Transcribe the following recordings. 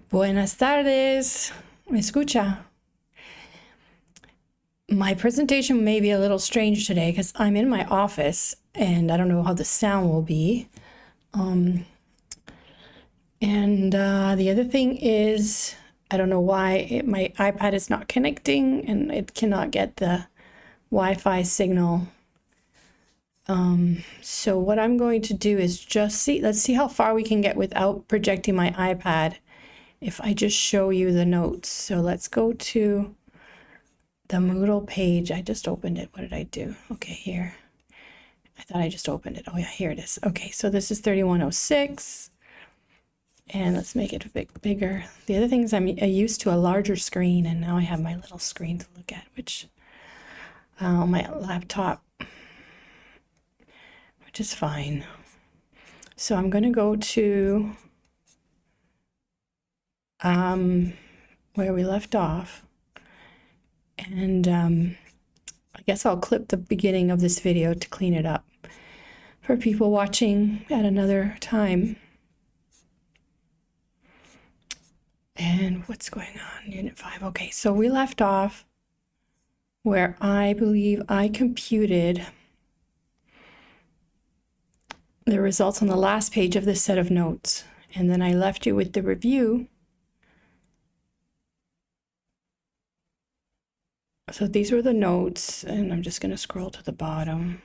Buenas tardes. ¿Me escucha? My presentation may be a little strange today because I'm in my office and I don't know how the sound will be. The other thing is, I don't know why my iPad is not connecting and it cannot get the Wi-Fi signal. So what I'm going to do is just let's see how far we can get without projecting my iPad if I just show you the notes. So let's go to the Moodle page. I just opened it. What did I do? Okay, here. I thought I just opened it. Oh yeah, here it is. Okay, so this is 3106. And let's make it a bit bigger. The other thing is I'm used to a larger screen, and now I have my little screen to look at, which on my laptop, which is fine. So I'm going to go to where we left off. And I guess I'll clip the beginning of this video to clean it up for people watching at another time. And what's going on? Unit 5. Okay, so we left off where I believe I computed the results on the last page of this set of notes. And then I left you with the review. So these were the notes, and I'm just going to scroll to the bottom.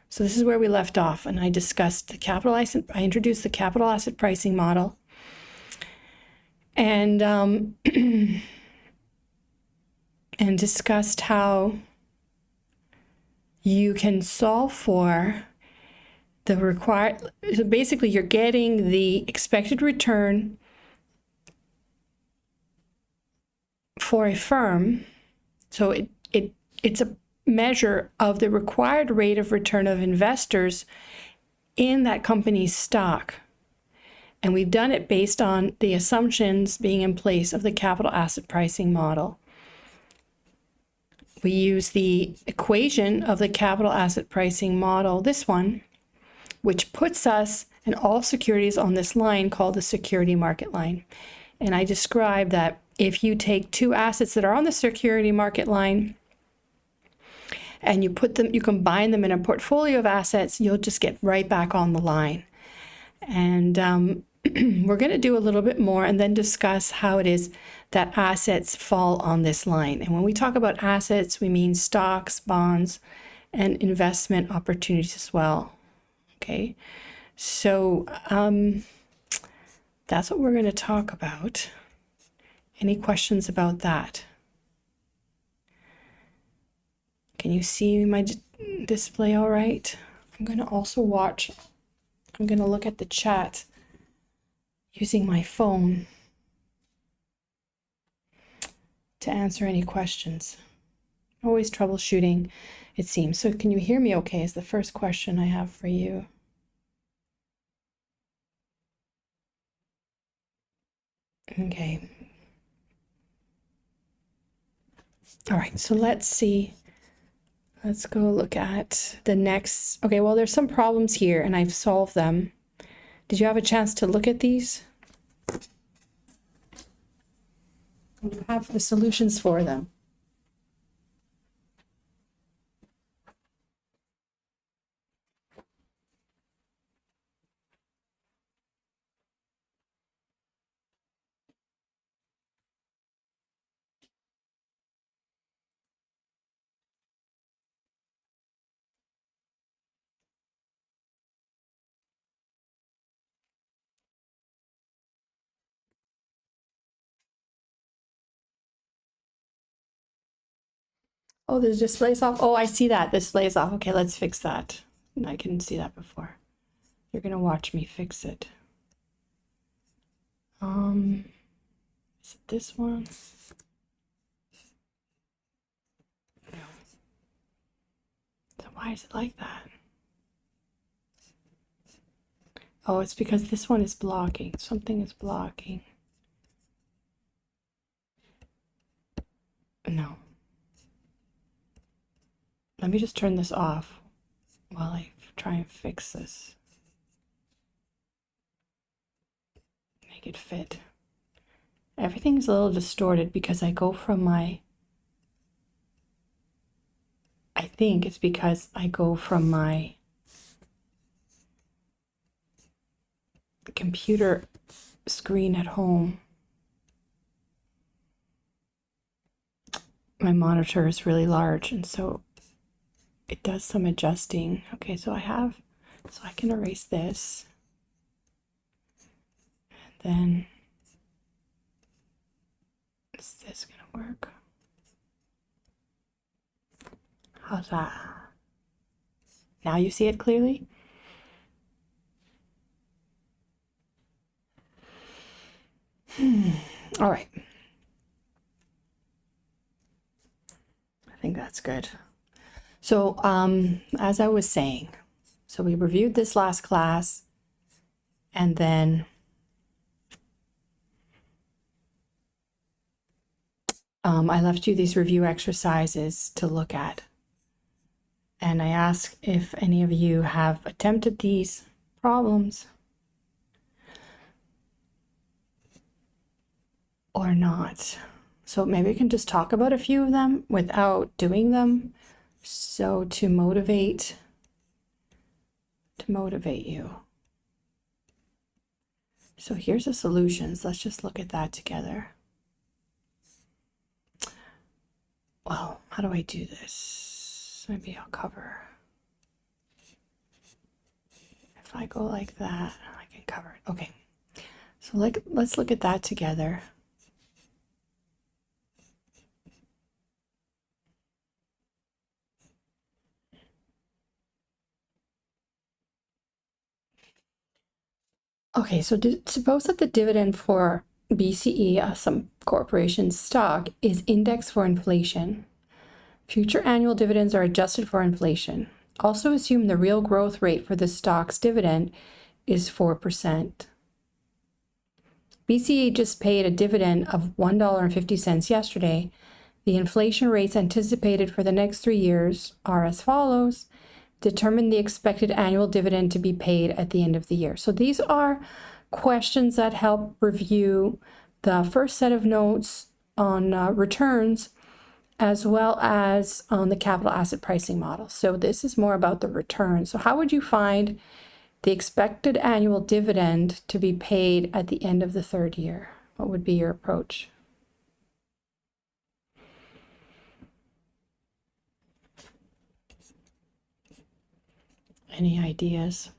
So this is where we left off, and I discussed the capital asset. I introduced the capital asset pricing model. And and discussed how you can solve for the required, so basically you're getting the expected return for a firm. So it's a measure of the required rate of return of investors in that company's stock. And we've done it based on the assumptions being in place of the capital asset pricing model. We use the equation of the capital asset pricing model, this one, which puts us and all securities on this line called the security market line. And I described that if you take two assets that are on the security market line and you combine them in a portfolio of assets, you'll just get right back on the line. And we're going to do a little bit more and then discuss how it is that assets fall on this line. And when we talk about assets, we mean stocks, bonds, and investment opportunities as well. Okay, so that's what we're going to talk about. Any questions about that? Can you see my display all right? I'm going to also I'm going to look at the chat using my phone to answer any questions. Always troubleshooting, it seems. So can you hear me okay is the first question I have for you. Okay. All right, so let's see. Let's go look at the next. Okay, well, there's some problems here and I've solved them. Did you have a chance to look at these? You have the solutions for them. Oh, the display's off. Oh, I see that. Display's off. Okay, let's fix that. I couldn't see that before. You're gonna watch me fix it. Is it this one? No. So why is it like that? Oh, it's because this one is blocking. Something is blocking. No. Let me just turn this off while I try and fix this. Make it fit. Everything's a little distorted because I go from my, I think it's because I go from my computer screen at home. My monitor is really large, and so it does some adjusting. Okay, so I can erase this. And then, is this gonna work? How's that? Now you see it clearly? All right. I think that's good. So, as I was saying, so we reviewed this last class, and then I left you these review exercises to look at. And I asked if any of you have attempted these problems or not. So maybe we can just talk about a few of them without doing them. So to motivate you. So here's the solutions. Let's just look at that together. Well, how do I do this? Maybe I'll cover. If I go like that, I can cover it. Okay. So let's look at that together. Okay, so suppose that the dividend for BCE, some corporation's stock, is indexed for inflation. Future annual dividends are adjusted for inflation. Also assume the real growth rate for the stock's dividend is 4%. BCE just paid a dividend of $1.50 yesterday. The inflation rates anticipated for the next 3 years are as follows. Determine the expected annual dividend to be paid at the end of the year. So these are questions that help review the first set of notes on returns, as well as on the capital asset pricing model. So this is more about the return. So how would you find the expected annual dividend to be paid at the end of the 3rd year? What would be your approach? Any ideas?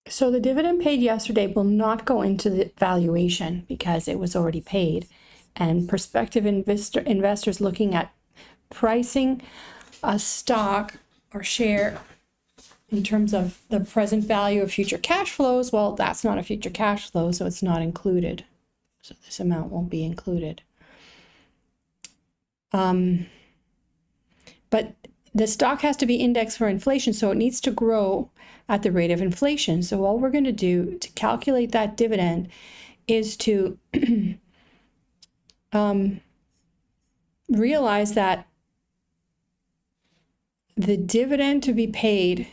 So the dividend paid yesterday will not go into the valuation because it was already paid. And prospective investors looking at pricing a stock or share in terms of the present value of future cash flows, well, that's not a future cash flow, so it's not included. So this amount won't be included. But the stock has to be indexed for inflation, so it needs to grow at the rate of inflation. So all we're going to do to calculate that dividend is to realize that the dividend to be paid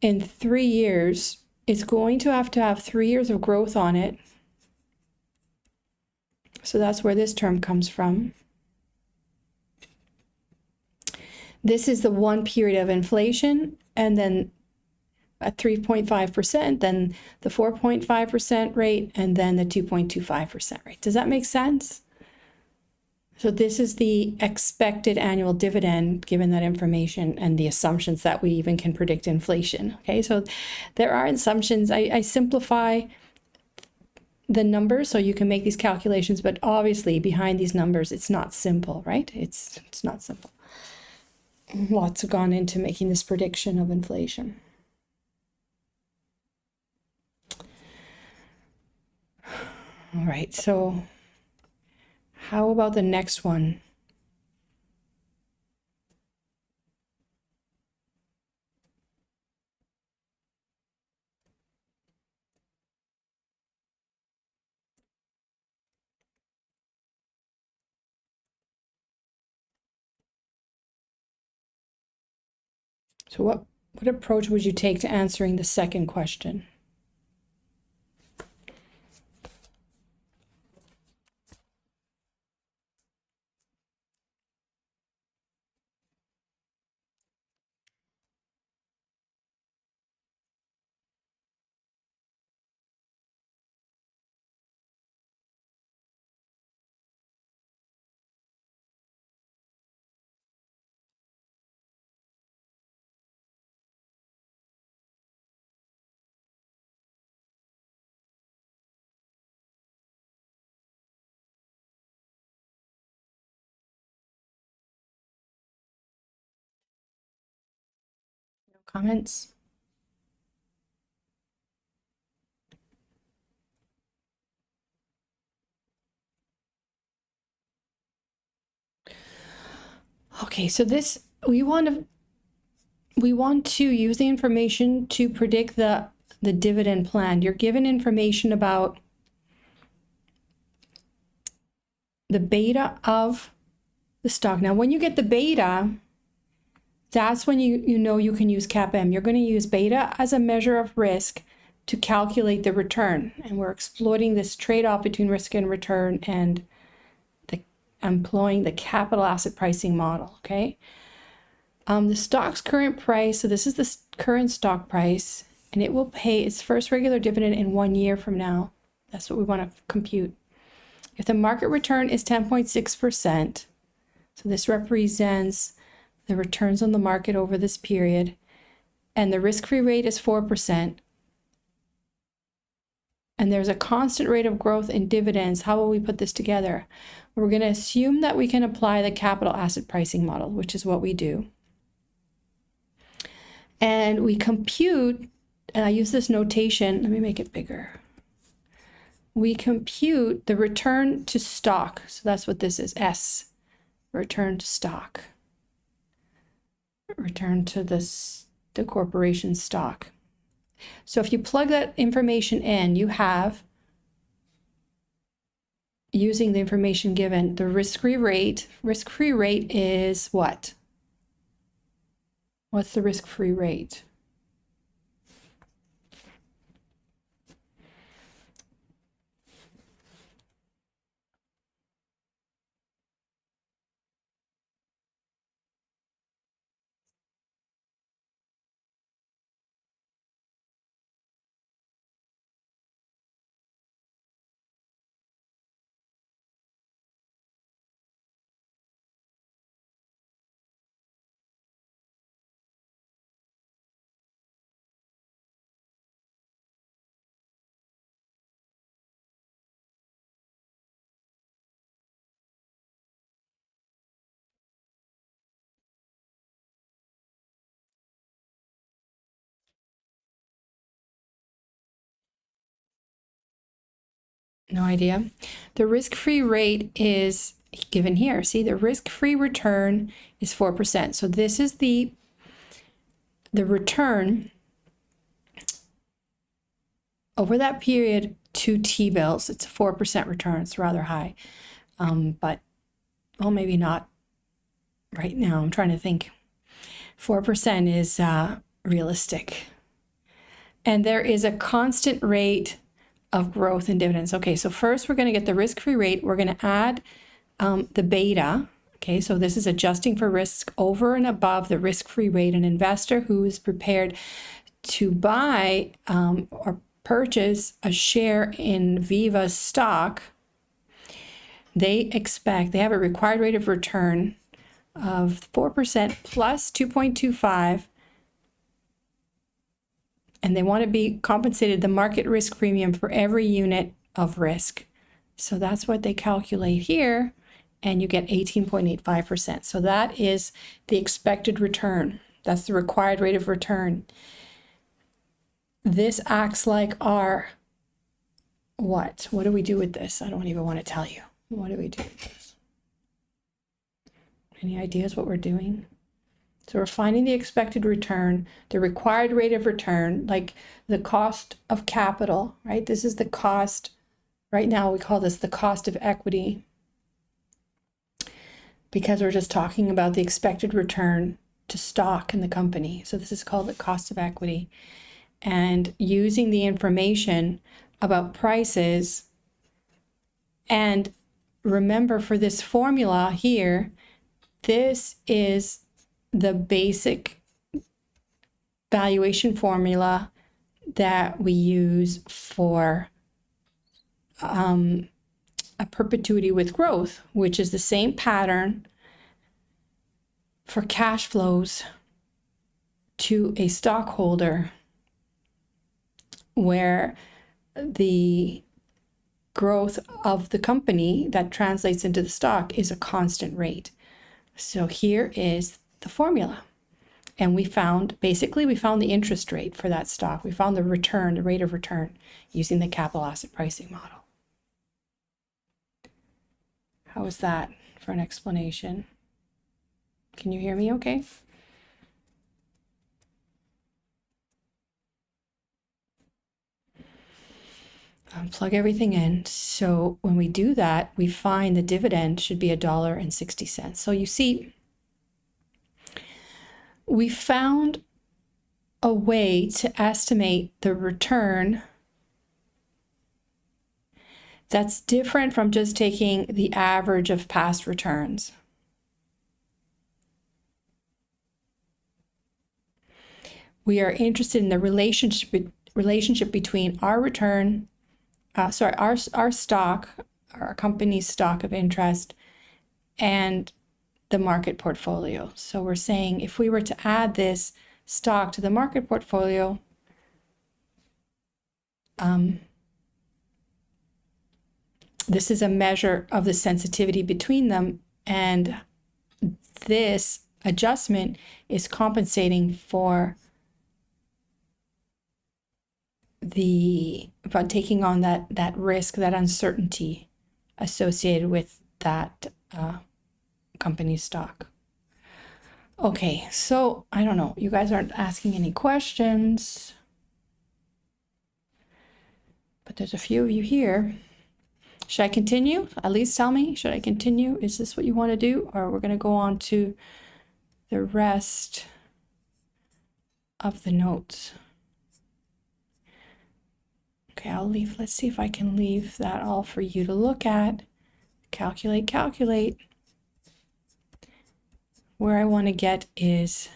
in 3 years is going to have 3 years of growth on it. So that's where this term comes from. This is the one period of inflation, and then at 3.5%, then the 4.5% rate, and then the 2.25% rate. Does that make sense? So this is the expected annual dividend given that information and the assumptions that we even can predict inflation. Okay, so there are assumptions. I simplify the numbers so you can make these calculations, but obviously behind these numbers, it's not simple, right? It's not simple. Lots have gone into making this prediction of inflation. All right, so How about the next one? So what approach would you take to answering the second question? No comments? Okay, so this, we want to use the information to predict the dividend plan. You're given information about the beta of the stock. Now, when you get the beta, that's when you know you can use CAPM. You're going to use beta as a measure of risk to calculate the return. And we're exploiting this trade-off between risk and return and employing the capital asset pricing model, okay? The stock's current price, so this is the current stock price, and it will pay its first regular dividend in 1 year from now. That's what we want to compute. If the market return is 10.6%, so this represents the returns on the market over this period, and the risk-free rate is 4%, and there's a constant rate of growth in dividends, how will we put this together? We're going to assume that we can apply the capital asset pricing model, which is what we do. And we compute, and I use this notation, let me make it bigger. We compute the return to stock. So that's what this is, S, return to stock. Return to the corporation stock. So if you plug that information in, you have, using the information given, the risk-free rate. Risk-free rate is what? What's the risk-free rate? No idea. The risk-free rate is given here. See, the risk-free return is 4%. So this is the return over that period to T-bills. It's a 4% return. It's rather high. But, well, maybe not right now. I'm trying to think. 4% is realistic. And there is a constant rate of growth in dividends. Okay, so first we're going to get the risk-free rate. We're going to add the beta. Okay, so this is adjusting for risk over and above the risk-free rate. An investor who is prepared to buy or purchase a share in Viva's stock, they have a required rate of return of 4% plus 2.25, and they want to be compensated the market risk premium for every unit of risk. So that's what they calculate here, and you get 18.85%. So that is the expected return. That's the required rate of return. This acts like our what? What do we do with this? I don't even want to tell you. What do we do with this? Any ideas what we're doing? So we're finding the expected return, the required rate of return, like the cost of capital, right? This is the cost. Right now we call this the cost of equity because we're just talking about the expected return to stock in the company. So this is called the cost of equity. And using the information about prices, and remember for this formula here, this is the basic valuation formula that we use for a perpetuity with growth, which is the same pattern for cash flows to a stockholder, where the growth of the company that translates into the stock is a constant rate. So here is the formula. And we found the interest rate for that stock. We found the return, the rate of return, using the capital asset pricing model. How is that for an explanation? Can you hear me okay? Plug everything in. So when we do that, we find the dividend should be $1.60. So you see, we found a way to estimate the return that's different from just taking the average of past returns. We are interested in the relationship between our return, our stock, our company's stock of interest, and the market portfolio. So we're saying if we were to add this stock to the market portfolio, this is a measure of the sensitivity between them, and this adjustment is compensating for about taking on that risk, that uncertainty associated with that company's stock. Okay, so I don't know, you guys aren't asking any questions, but there's a few of you here. Should I continue? At least tell me, should I continue? Is this what you want to do? Or we're going to go on to the rest of the notes. Okay, I'll leave. Let's see if I can leave that all for you to look at. Calculate. Where I want to get is,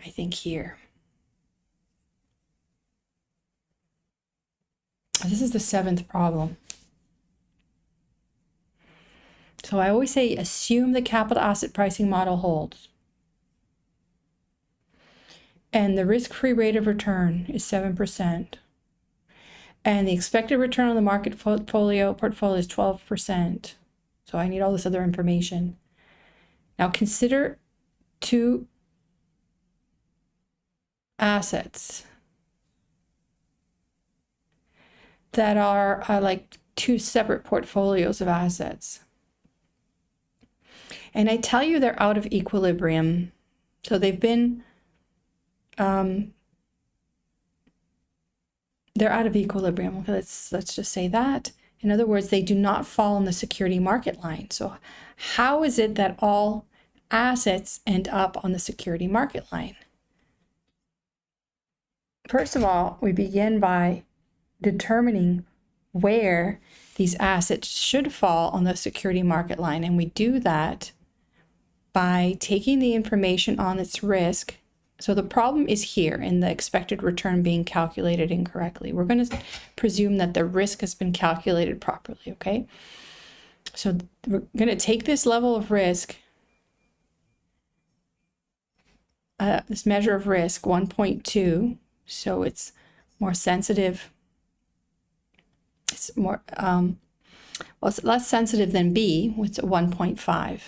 I think here. This is the 7th problem. So I always say assume the capital asset pricing model holds. And the risk-free rate of return is 7%. And the expected return on the market portfolio is 12%. So I need all this other information. Now consider two assets that are like two separate portfolios of assets. And I tell you they're out of equilibrium. So they've been, they're out of equilibrium. Okay, let's just say that. In other words, they do not fall on the security market line. So how is it that all assets end up on the security market line? First of all, we begin by determining where these assets should fall on the security market line. And we do that by taking the information on its risk. So the problem is here in the expected return being calculated incorrectly. We're going to presume that the risk has been calculated properly, okay? So we're going to take this level of risk, this measure of risk, 1.2, so it's more sensitive. It's more, well, it's less sensitive than B, which is 1.5.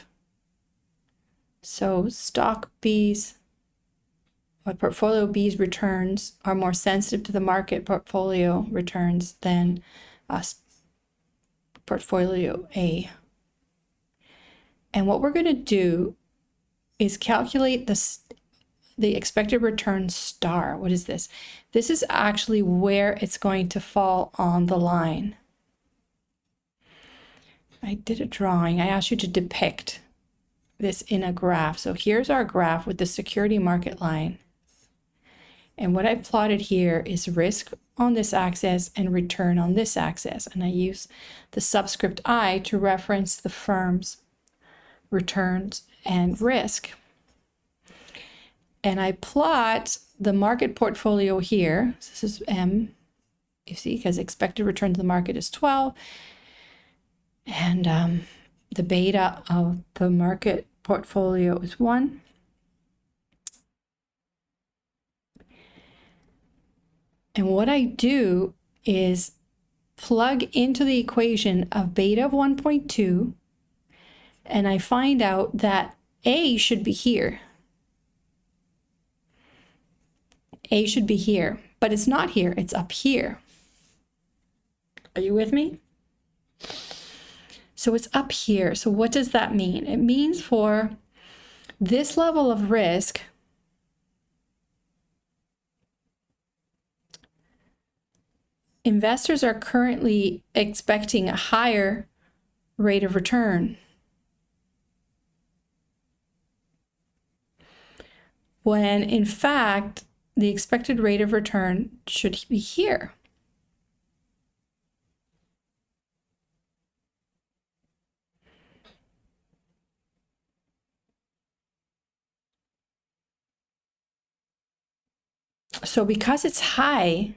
So stock B's, or portfolio B's returns are more sensitive to the market portfolio returns than portfolio A. And what we're going to do is calculate the expected return star. What is this? This is actually where it's going to fall on the line. I did a drawing. I asked you to depict this in a graph. So here's our graph with the security market line. And what I've plotted here is risk on this axis and return on this axis. And I use the subscript I to reference the firm's returns and risk. And I plot the market portfolio here. So this is M, you see, because expected return to the market is 12. And the beta of the market portfolio is 1. And what I do is plug into the equation of beta of 1.2, and I find out that A should be here. A should be here, but it's not here, it's up here. Are you with me? So it's up here. So what does that mean? It means for this level of risk, investors are currently expecting a higher rate of return, when in fact, the expected rate of return should be here. So because it's high,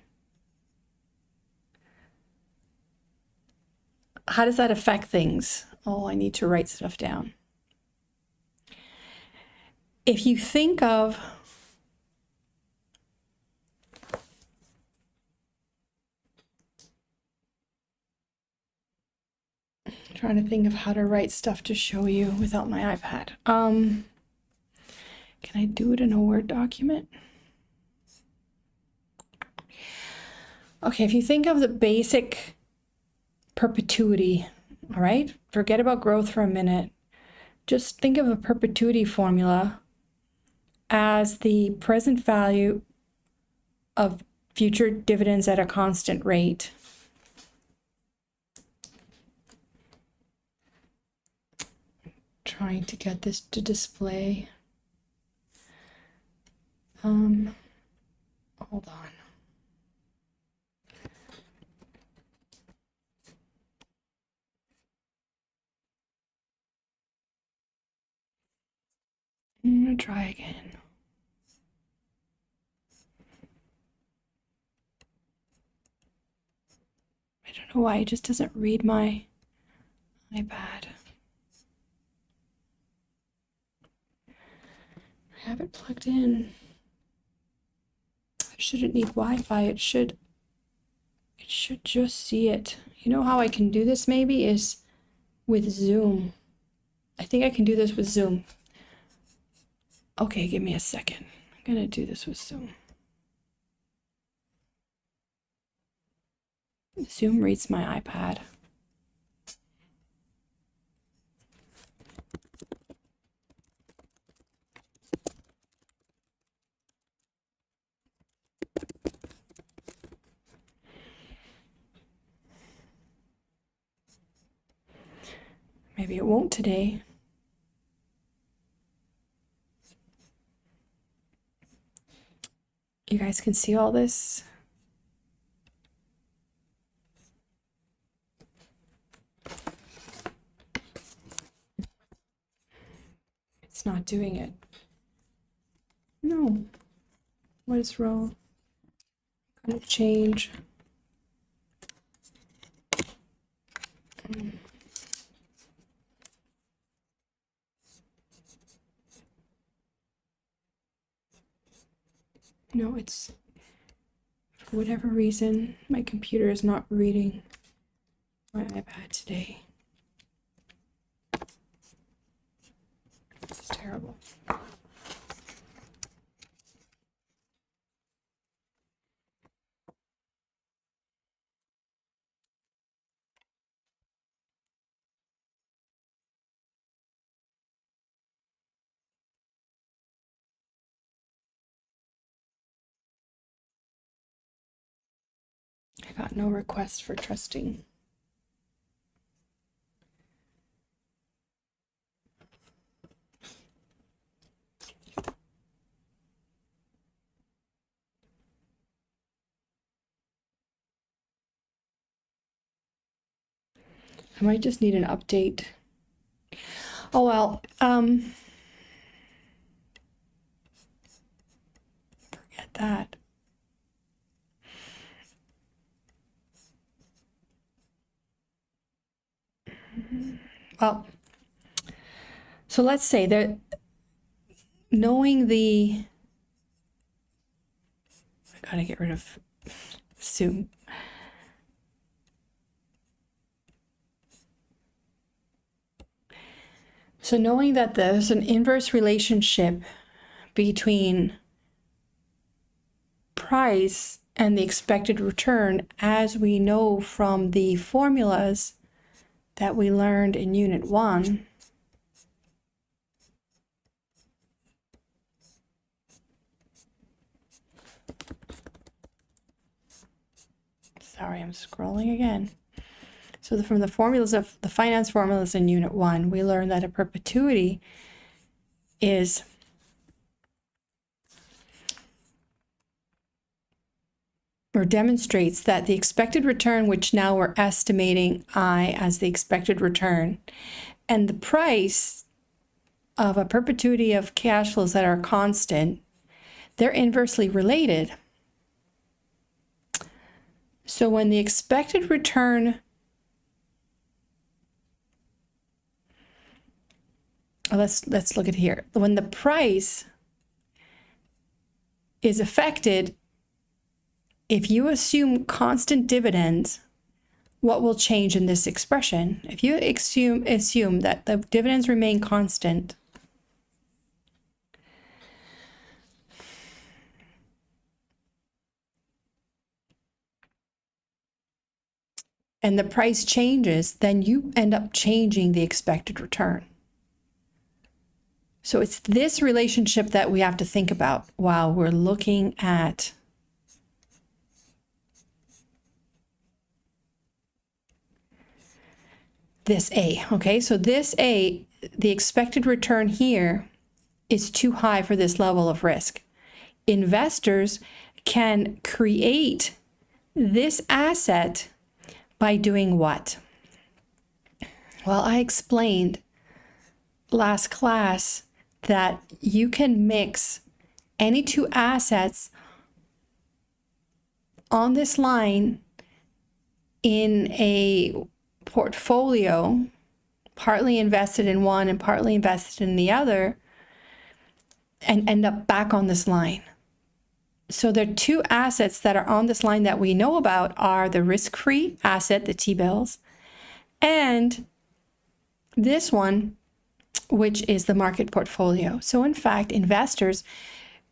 how does that affect things? Oh, I need to write stuff down. If you think of trying to think of how to write stuff to show you without my iPad. Can I do it in a Word document? Okay, if you think of the basic perpetuity, all right? Forget about growth for a minute. Just think of a perpetuity formula as the present value of future dividends at a constant rate. Trying to get this to display. Hold on. I'm gonna try again. I don't know why it just doesn't read my iPad. I have it plugged in. I shouldn't need Wi-Fi. It should just see it. You know how I can do this maybe is with Zoom. I think I can do this with Zoom. Okay, give me a second. I'm gonna do this with Zoom. Zoom reads my iPad. Maybe it won't today. You guys can see all this? It's not doing it. No. What is wrong? I'm gonna change. No, it's, for whatever reason, my computer is not reading my iPad today. It's terrible. I got no request for trusting. I might just need an update. Oh, well, forget that. Well, so let's say that knowing the, I gotta get rid of Zoom. So knowing that there's an inverse relationship between price and the expected return, as we know from the formulas that we learned in Unit 1. Sorry, I'm scrolling again. So from the formulas of the finance formulas in Unit 1, we learned that a perpetuity is or demonstrates that the expected return, which now we're estimating I as the expected return, and the price of a perpetuity of cash flows that are constant, they're inversely related. So when the expected return, let's look at here. When the price is affected, if you assume constant dividends, what will change in this expression? If you assume that the dividends remain constant, and the price changes, then you end up changing the expected return. So it's this relationship that we have to think about while we're looking at this A, okay? So this A, the expected return here is too high for this level of risk. Investors can create this asset by doing what? Well, I explained last class that you can mix any two assets on this line in a portfolio, partly invested in one and partly invested in the other, and end up back on this line. So the two assets that are on this line that we know about are the risk-free asset, the T-bills, and this one, which is the market portfolio. So in fact, investors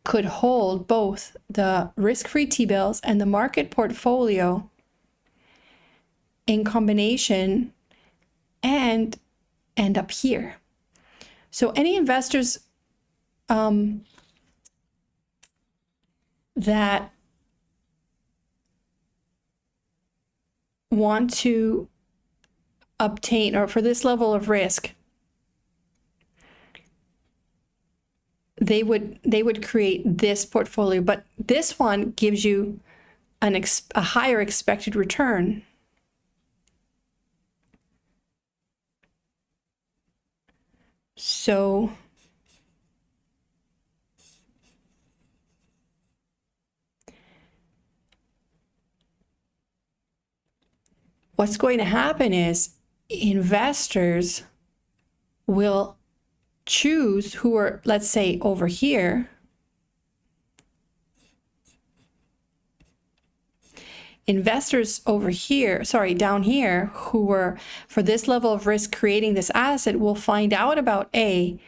could hold both the risk-free T-bills and the market portfolio in combination and end up here. So any investors that want to obtain, or for this level of risk, they would create this portfolio, but this one gives you a higher expected return. So what's going to happen is investors will choose who are, let's say, over here. Investors over here, sorry, down here, who were for this level of risk creating this asset will find out about A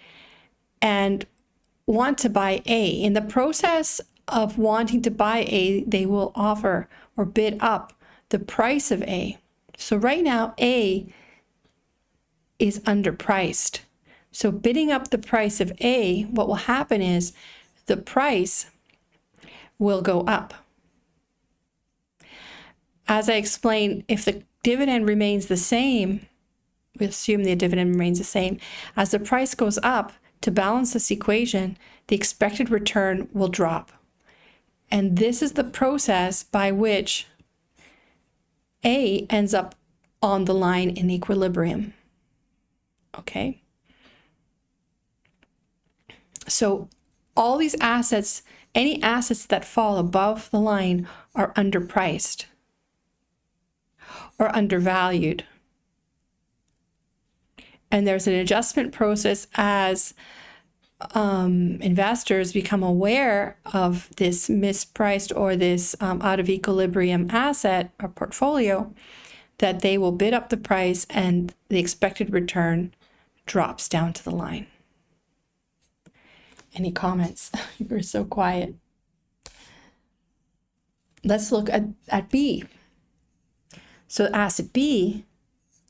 and want to buy A. In the process of wanting to buy A, they will offer or bid up the price of A. So right now, A is underpriced. So bidding up the price of A, what will happen is the price will go up. as I explained, if the dividend remains the same, we assume the dividend remains the same, as the price goes up, to balance this equation, the expected return will drop. And this is the process by which A ends up on the line in equilibrium. Okay? So all these assets, any assets that fall above the line are underpriced or undervalued. And there's an adjustment process as investors become aware of this mispriced or this out of equilibrium asset or portfolio, that they will bid up the price and the expected return drops down to the line. Any comments? You were so quiet. Let's look at B. So asset B,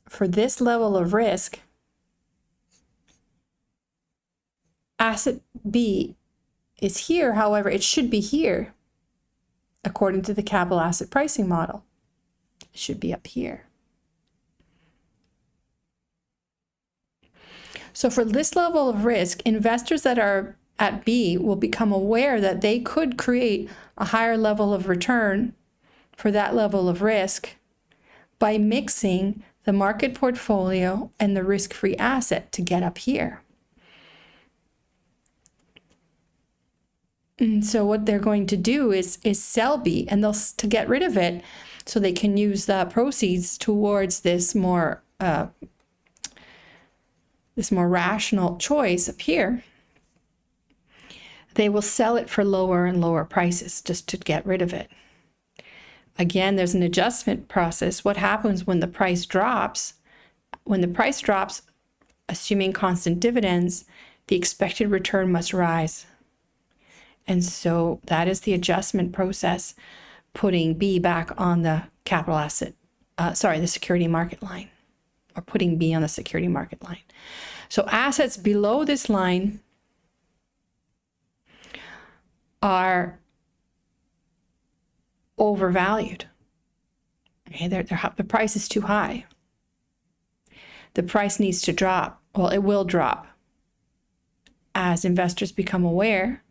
for this level of risk, asset B is here. However, it should be here according to the capital asset pricing model. It should be up here. So for this level of risk, investors that are at B will become aware that they could create a higher level of return for that level of risk by mixing the market portfolio and the risk-free asset to get up here. And so what they're going to do is sell B, and they'll to get rid of it so they can use the proceeds towards this more rational choice up here. They will sell it for lower and lower prices just to get rid of it. Again, there's an adjustment process. What happens when the price drops? When the price drops, assuming constant dividends, the expected return must rise. And so that is the adjustment process, putting B back on the capital asset, the security market line, or putting B on the security market line. So assets below this line are overvalued. Okay, the price is too high. The price needs to drop. Well, it will drop as investors become aware,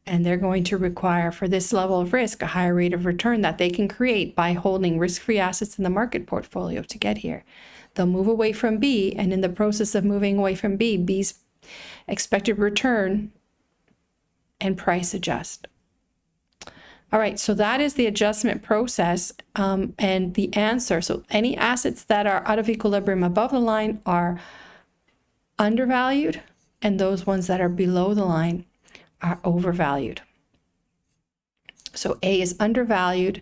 and they're going to require, for this level of risk, a higher rate of return that they can create by holding risk-free assets in the market portfolio to get here. They'll move away from B, and in the process of moving away from B, B's expected return and price adjust. All right, so that is the adjustment process and the answer. So any assets that are out of equilibrium above the line are undervalued, and those ones that are below the line are overvalued. So A is undervalued.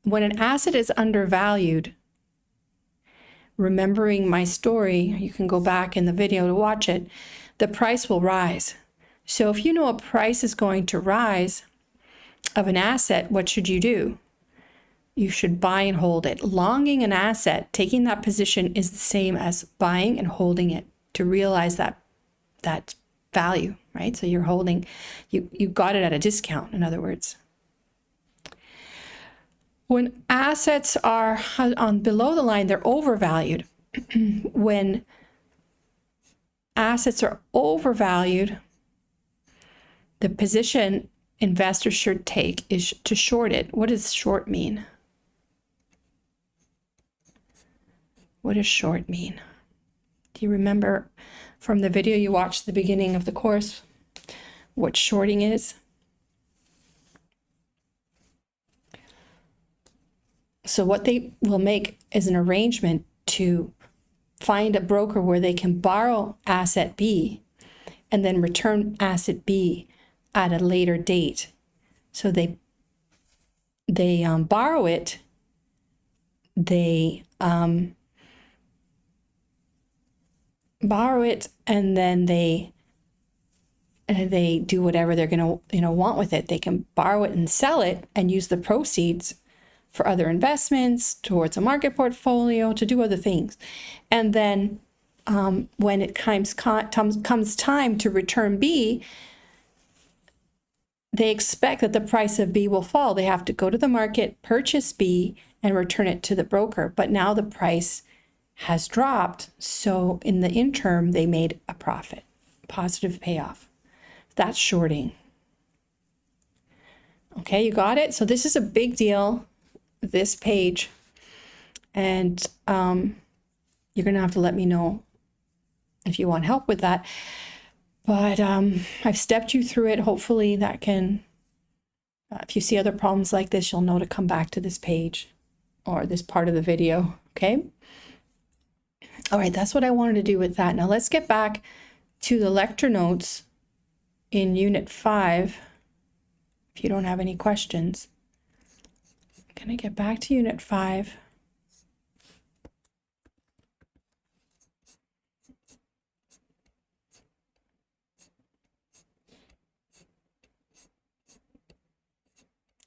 When an asset is undervalued, remembering my story, you can go back in the video to watch it, the price will rise. So if you know a price is going to rise of an asset, what should you do? You should buy and hold it. Longing an asset, taking that position, is the same as buying and holding it to realize that value, right? So you're holding, you got it at a discount, in other words. When assets are on below the line, they're overvalued. When assets are overvalued, the position investors should take is to short it. What does short mean? What does short mean? Do you remember from the video you watched at the beginning of the course what shorting is? So what they will make is an arrangement to find a broker where they can borrow asset B and then return asset B at a later date. So they borrow it, and then they do whatever they're going to want with it. They can borrow it and sell it and use the proceeds for other investments, towards a market portfolio, to do other things. And then when it comes time to return B, they expect that the price of B will fall. They have to go to the market, purchase B, and return it to the broker. But now the price has dropped. So in the interim, they made a profit, positive payoff. That's shorting. Okay, you got it? So this is a big deal, this page. And you're going to have to let me know if you want help with that. But I've stepped you through it. Hopefully that can, if you see other problems like this, you'll know to come back to this page or this part of the video, okay? All right, that's what I wanted to do with that. Now let's get back to the lecture notes in Unit 5, if you don't have any questions. I'm going to get back to Unit 5.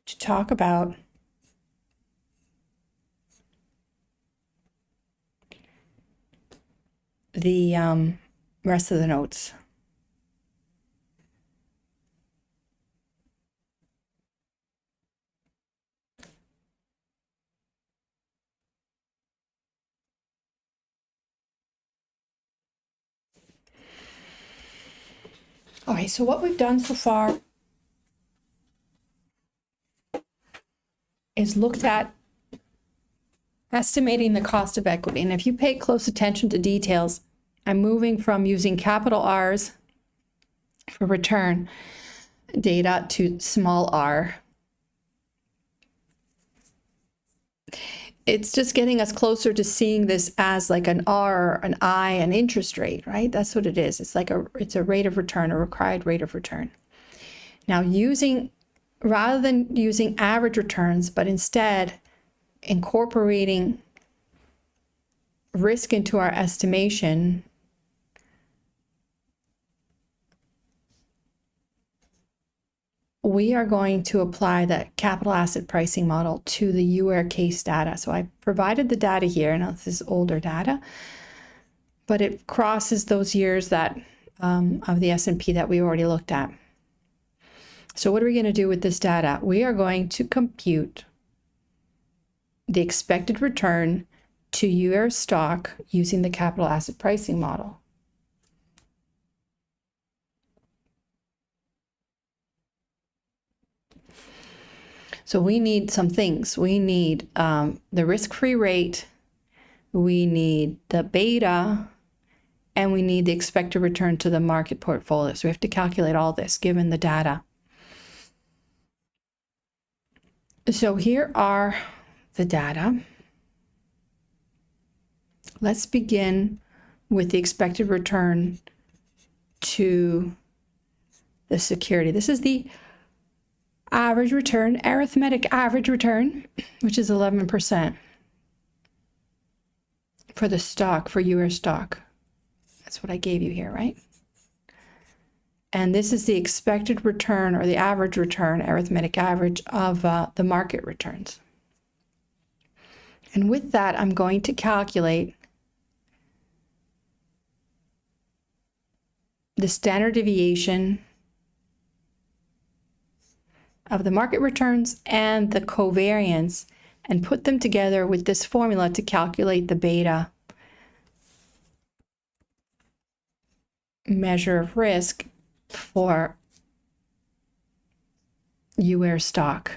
To talk about the rest of the notes. All right, so what we've done so far is looked at estimating the cost of equity. And if you pay close attention to details, I'm moving from using capital R's for return data to small r. It's just getting us closer to seeing this as like an R, an I, an interest rate, right? That's what it is. It's like it's a rate of return, a required rate of return. Now rather than using average returns, but instead incorporating risk into our estimation, we are going to apply the capital asset pricing model to the UR case data. So I provided the data here. Now this is older data, but it crosses those years that of the S&P that we already looked at. So what are we going to do with this data? We are going to compute the expected return to UR stock using the capital asset pricing model. So we need some things. We need the risk-free rate, we need the beta, and we need the expected return to the market portfolio. So we have to calculate all this given the data. So here are the data. Let's begin with the expected return to the security. This is the average return, arithmetic average return, which is 11% for the stock, for UR stock. That's what I gave you here, right? And this is the expected return or the average return, arithmetic average of the market returns. And with that, I'm going to calculate the standard deviation of the market returns and the covariance and put them together with this formula to calculate the beta measure of risk for UR stock.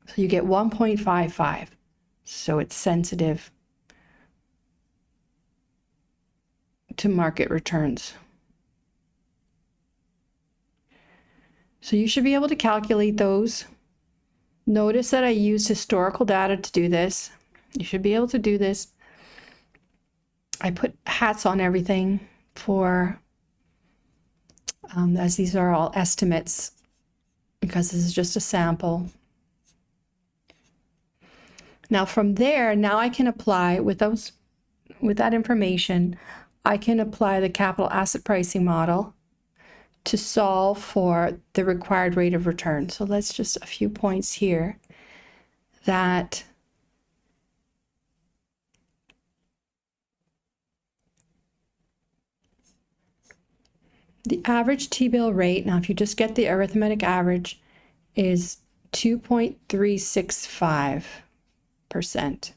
So you get 1.55. So it's sensitive to market returns. So you should be able to calculate those. Notice that I used historical data to do this. You should be able to do this. I put hats on everything for, as these are all estimates, because this is just a sample. Now from there, now I can apply with that information, I can apply the capital asset pricing model to solve for the required rate of return. So let's just a few points here that the average T-bill rate, now if you just get the arithmetic average, is 2.365%.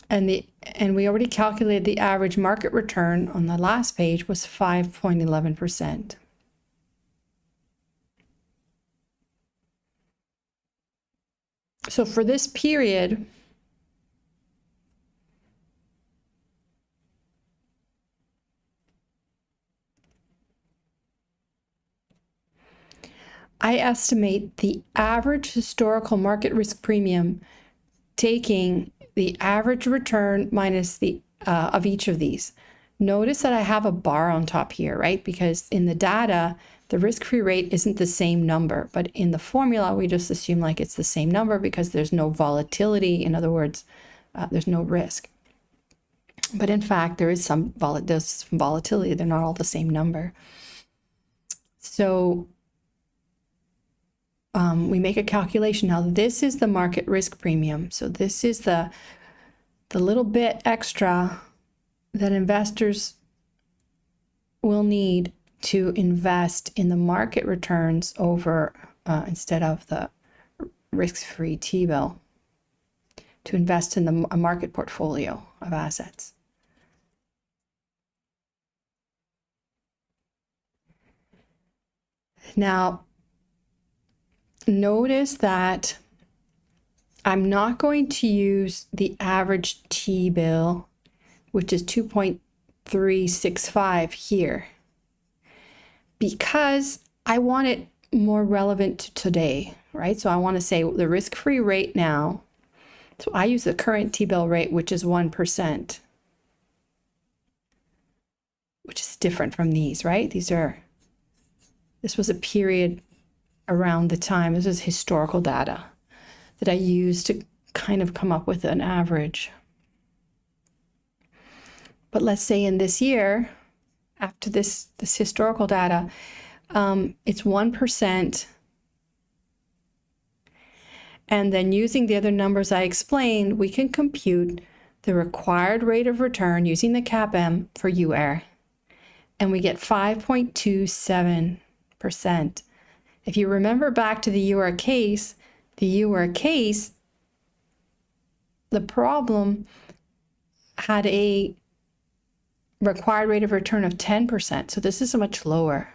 And we already calculated the average market return on the last page was 5.11%. So for this period, I estimate the average historical market risk premium, taking the average return minus the of each of these. Notice that I have a bar on top here, right? Because in the data, the risk-free rate isn't the same number, but in the formula, we just assume like it's the same number because there's no volatility. In other words, there's no risk. But in fact, there's some volatility. They're not all the same number. So we make a calculation. Now, this is the market risk premium. So this is the little bit extra that investors will need to invest in the market returns over instead of the risk-free T-bill, to invest in a market portfolio of assets. Now, notice that I'm not going to use the average T-bill, which is 2.365 here, because I want it more relevant to today, right? So I want to say the risk-free rate now. So I use the current T-bill rate, which is 1%, which is different from these, right? This was a period around the time, this is historical data that I used to kind of come up with an average. But let's say in this year, after this historical data, it's 1%. And then using the other numbers I explained, we can compute the required rate of return using the CAPM for UR. And we get 5.27%. If you remember back to the UR case, the problem had a required rate of return of 10%. So this is much lower.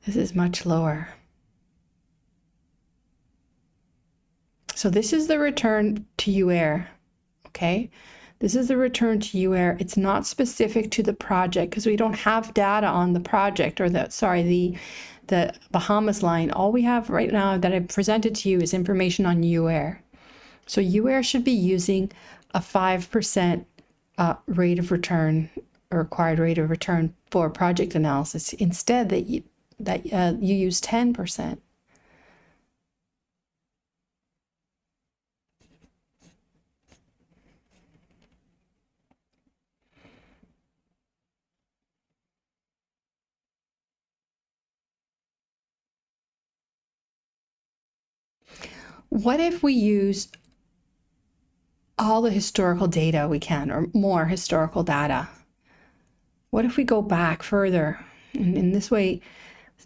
This is much lower. So this is the return to UR, okay? This is the return to UR. It's not specific to the project because we don't have data on the project or the Bahamas line. All we have right now that I presented to you is information on UR. So UR should be using a 5% rate of return, or required rate of return for project analysis. Instead, that you use 10%. What if we use all the historical data we can, or more historical data? What if we go back further, and in this way,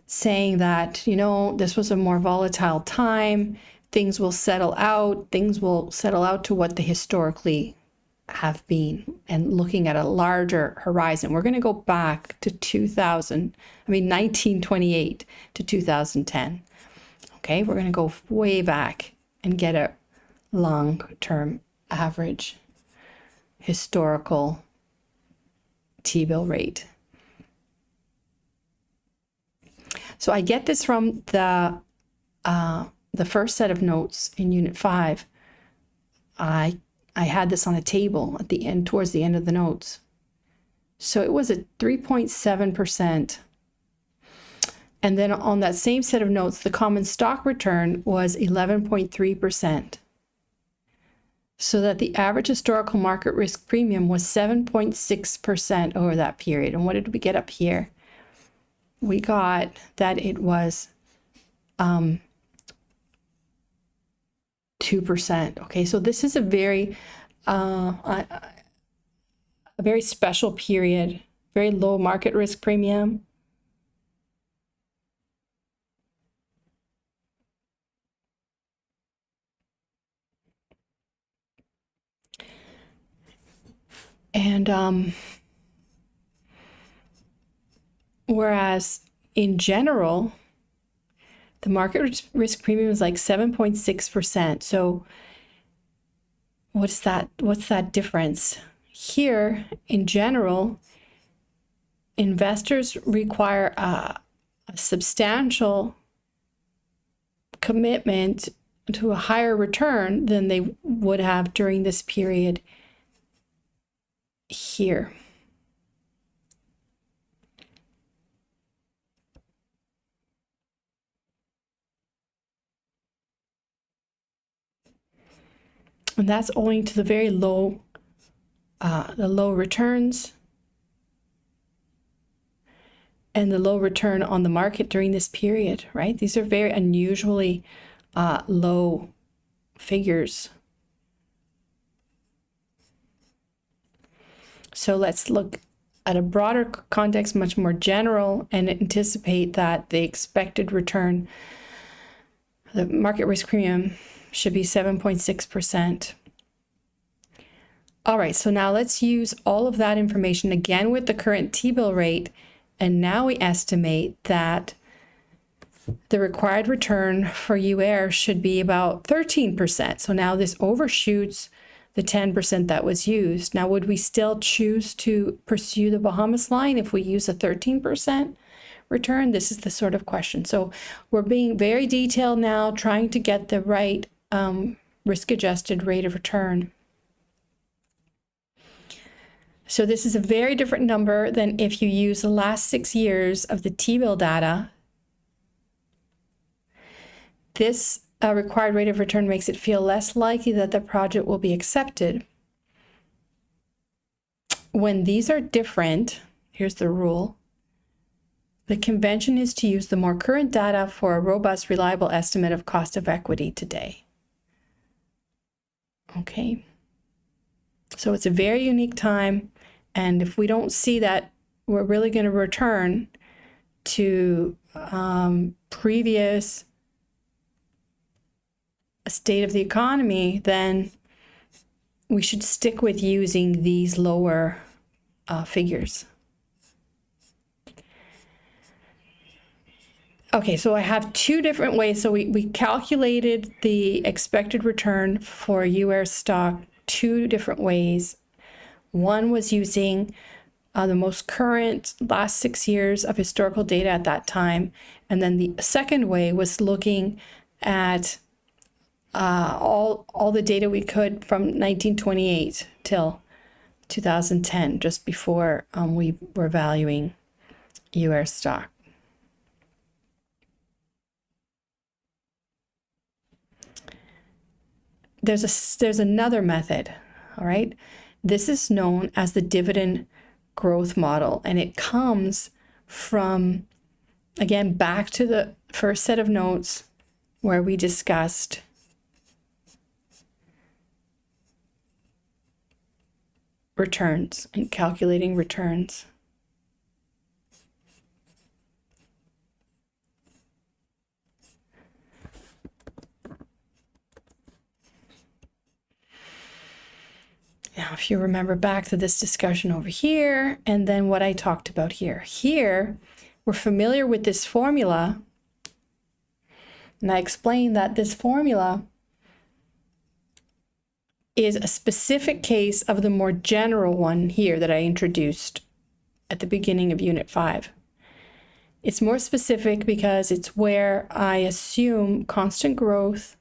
saying that, this was a more volatile time, things will settle out to what they historically have been, and looking at a larger horizon. We're going to go back to 1928 to 2010. Okay, we're going to go way back and get a long-term average historical T-bill rate. So I get this from the first set of notes in Unit 5. I had this on a table at the end, towards the end of the notes. So it was at 3.7%. And then on that same set of notes, the common stock return was 11.3%. So that the average historical market risk premium was 7.6% over that period. And what did we get up here? We got that it was 2%. Okay, so this is a very special period, very low market risk premium. And whereas in general, the market risk premium is like 7.6%. So what's that difference? Here, in general, investors require a substantial commitment to a higher return than they would have during this period here. And that's owing to the very low returns and the low return on the market during this period, right? These are very unusually low figures. So let's look at a broader context, much more general, and anticipate that the expected return, the market risk premium, should be 7.6%. All right, so now let's use all of that information again with the current T-bill rate, and now we estimate that the required return for UAIR should be about 13%. So now this overshoots the 10% that was used. Now, would we still choose to pursue the Bahamas line if we use a 13% return? This is the sort of question. So we're being very detailed now, trying to get the right risk-adjusted rate of return. So this is a very different number than if you use the last 6 years of the T-bill data. This required rate of return makes it feel less likely that the project will be accepted. When these are different, here's the rule. The convention is to use the more current data for a robust, reliable estimate of cost of equity today. Okay. So it's a very unique time. And if we don't see that we're really going to return to previous state of the economy, then we should stick with using these lower figures. Okay, so I have two different ways. So we calculated the expected return for UAIR stock two different ways. One was using the most current last 6 years of historical data at that time. And then the second way was looking at all the data we could from 1928 till 2010, just before we were valuing UAIR stock. There's another method, all right? This is known as the dividend growth model, and it comes from, again, back to the first set of notes where we discussed returns and calculating returns. Now, if you remember back to this discussion over here, and then what I talked about here. Here, we're familiar with this formula, and I explained that this formula is a specific case of the more general one here that I introduced at the beginning of Unit 5. It's more specific because it's where I assume constant growth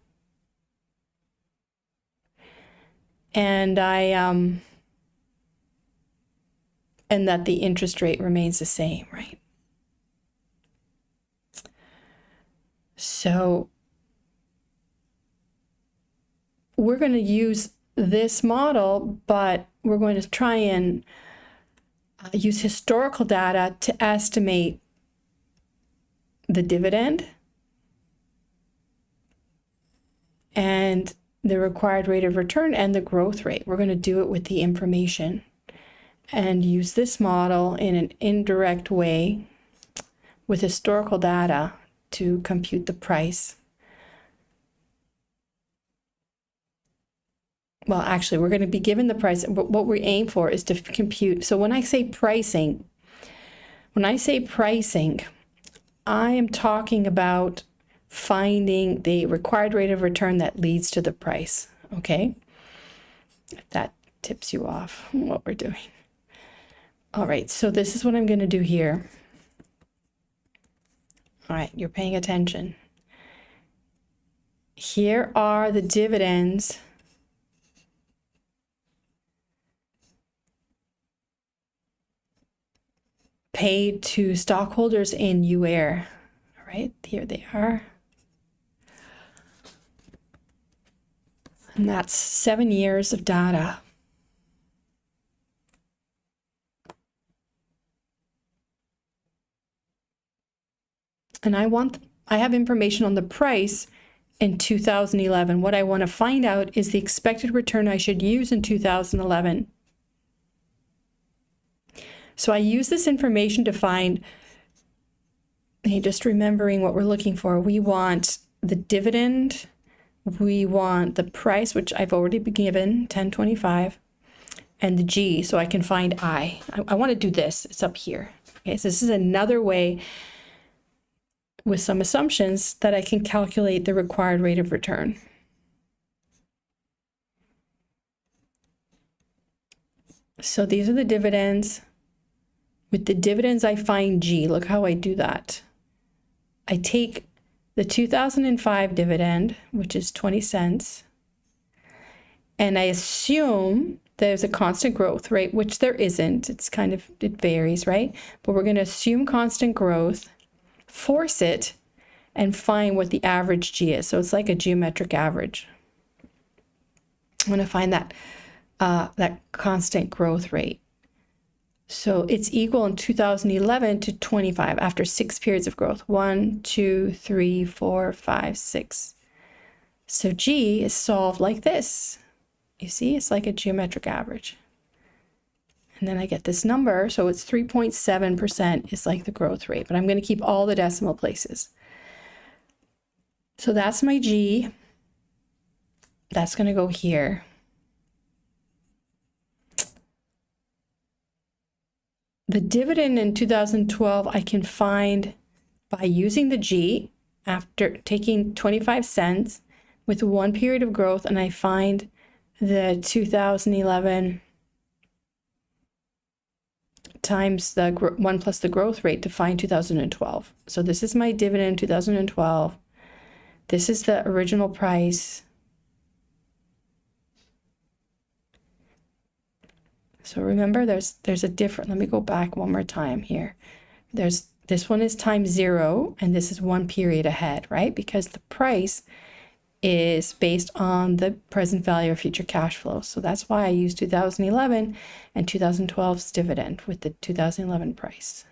and and that the interest rate remains the same, right? So we're going to use this model, but we're going to try and use historical data to estimate the dividend and the required rate of return and the growth rate. We're going to do it with the information and use this model in an indirect way with historical data to compute the price. Well, actually, we're going to be given the price. What we aim for is to compute. So when I say pricing, I am talking about finding the required rate of return that leads to the price, okay? If that tips you off what we're doing. All right, so this is what I'm going to do here. All right, you're paying attention. Here are the dividends paid to stockholders in UAIR. All right, here they are. And that's 7 years of data. And I have information on the price in 2011. What I want to find out is the expected return I should use in 2011. So I use this information to find, hey, just remembering what we're looking for. We want the dividend, we want the price, which I've already been given, 1025, and the G, so I can find I want to do this, it's up here. Okay, so this is another way with some assumptions that I can calculate the required rate of return. So these are the dividends. With the dividends, I find G. Look how I do that. I take the 2005 dividend, which is 20 cents, and I assume there's a constant growth rate, which there isn't. It's kind of, it varies, right? But we're going to assume constant growth, force it, and find what the average G is. So it's like a geometric average. I'm going to find that, that constant growth rate. So it's equal in 2011 to 25 after 6 periods of growth. 1, 2, 3, 4, 5, 6. So G is solved like this. You see, it's like a geometric average. And then I get this number. So it's 3.7% is like the growth rate, but I'm going to keep all the decimal places. So that's my G. That's going to go here. The dividend in 2012 I can find by using the G after taking 25 cents with 1 period of growth, and I find the 2011 times the 1 plus the growth rate to find 2012. So this is my dividend in 2012. This is the original price. So remember, there's a different, let me go back one more time here. This one is times 0, and this is 1 period ahead, right? Because the price is based on the present value of future cash flow. So that's why I use 2011 and 2012's dividend with the 2011 price.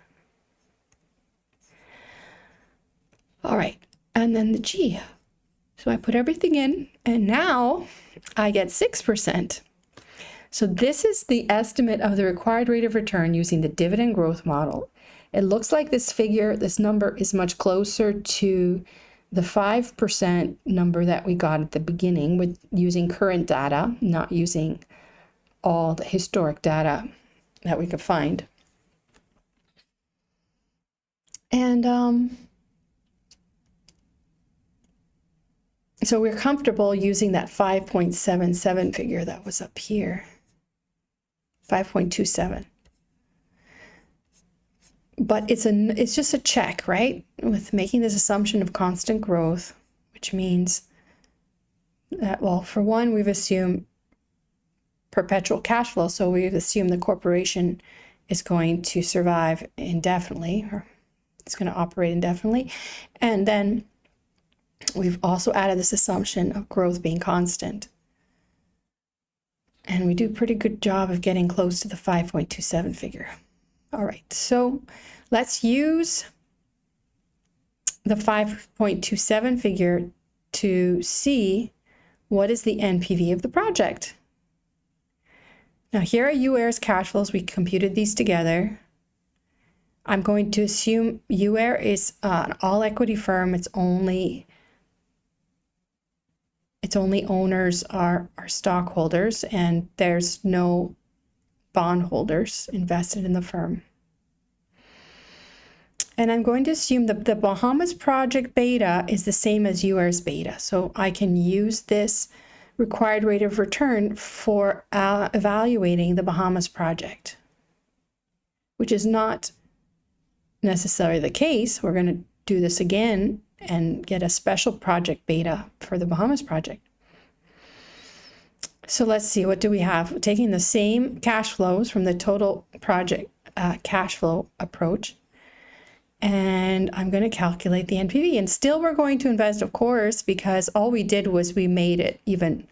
All right, and then the G. So I put everything in, and now I get 6%. So this is the estimate of the required rate of return using the dividend growth model. It looks like this figure, this number is much closer to the 5% number that we got at the beginning with using current data, not using all the historic data that we could find. And so we're comfortable using that 5.77 figure that was up here. 5.27. But it's just a check, right? With making this assumption of constant growth, which means that, well, for one, we've assumed perpetual cash flow. So we've assumed the corporation is going to survive indefinitely, or it's going to operate indefinitely. And then we've also added this assumption of growth being constant. And we do a pretty good job of getting close to the 5.27 figure. All right, so let's use the 5.27 figure to see what is the NPV of the project? Now here are UAIR's cash flows. We computed these together. I'm going to assume UAIR is an all equity firm. Its only owners are stockholders, and there's no bondholders invested in the firm. And I'm going to assume that the Bahamas project beta is the same as UAIR's beta. So I can use this required rate of return for evaluating the Bahamas project, which is not necessarily the case. We're going to do this again and get a special project beta for the Bahamas project. So let's see, what do we have? Taking the same cash flows from the total project cash flow approach, and I'm going to calculate the NPV. And still we're going to invest, of course, because all we did was we made it even